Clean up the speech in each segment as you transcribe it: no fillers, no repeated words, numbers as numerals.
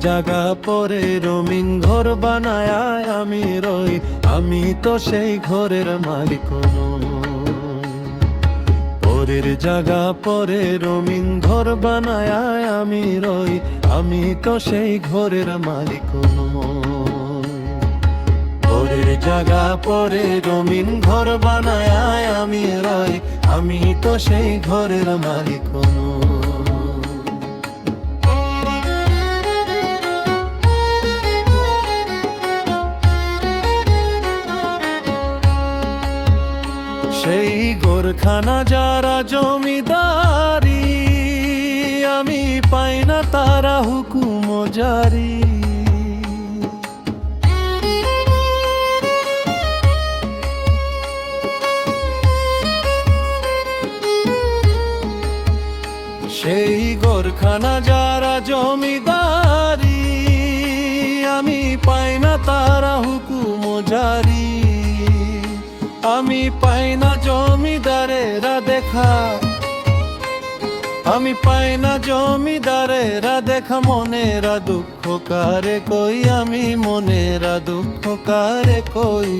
জায়গা পরে রঙিন ঘর বানায় আমি রই, আমি তো সেই ঘরের মালিক নই। পরের জায়গা পরে রঙিন ঘর বানায় আমি রই, আমি তো সেই ঘরের মালিক নই। পরের জায়গা পরে রঙিন ঘর বানায় আমি রই, আমি তো সেই ঘরের মালিক নই। সেই গোরখানা যারা জমিদারি, আমি পাই না তারা হুকুম জারি। সেই গোরখানা যারা জমিদারি, আমি পাই না তারা হুকুম জারি। আমি পাই না জমিদারেরা দেখা, আমি পাই না জমিদারেরা দেখা, মনেরা দুঃখ কারে কই, আমি মনেরা দুঃখ কারে কই,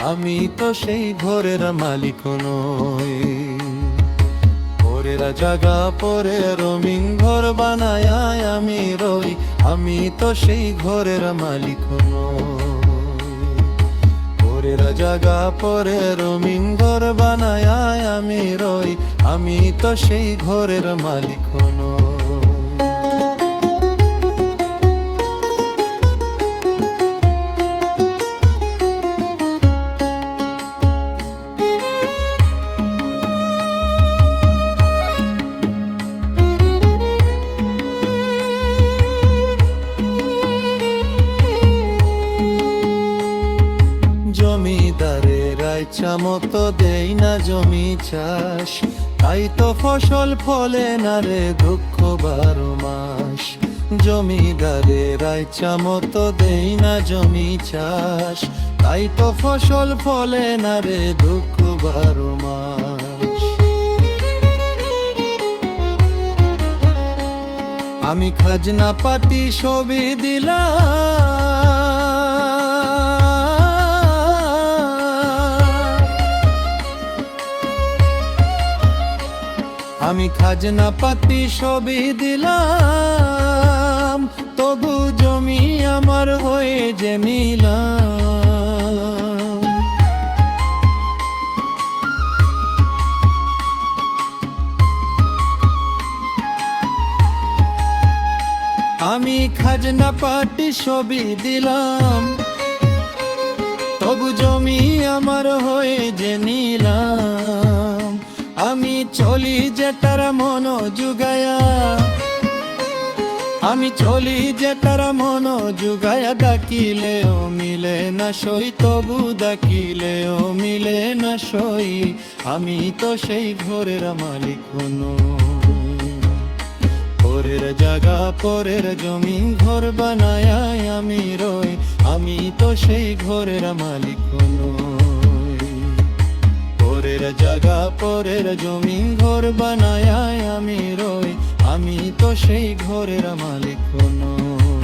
আমি তো সেই ঘরের মালিক নই। পরের জায়গা পরে রঙিন ঘর বানায় আমি রই, আমি তো সেই ঘরের মালিক নই। পরের জায়গা পরে রঙিন ঘর বানায় আমি রই, আমি তো সেই ঘরের মালিক নই। জমিদারেরা ইচ্ছা মতো দেই না জমি চাষ, তাই তো ফসল ফলে না রে দুঃখ 12 মাস। জমিদারেরা ইচ্ছা মতো দেই না জমি চাষ, তাই তো ফসল ফলে না রে দুঃখ 12 মাস। আমি খাজনা পাতি সবই দিলাম, আমি খাজনা পাতি সবই দিলাম, তবু জমি আমার হয়ে যে নিলাম। আমি খাজনা পাতি সবই দিলাম, তবু জমি আমার হয়ে যে নিলাম। আমি চলি যেটার মন জুগায়া, আমি চলি যেটার মন জুগায়া, ডাকিলেও মিলে না সই, তবু ডাকিলেও মিলে না সই, আমি তো সেই ঘরের মালিক নই। পরের জায়গা পরের জমি ঘর বানায় আমি রই, আমি তো সেই ঘরের মালিক নই। পরের জায়গা পরের জমি ঘর বানায় আমি রই, আমি তো সেই ঘরের মালিক নই।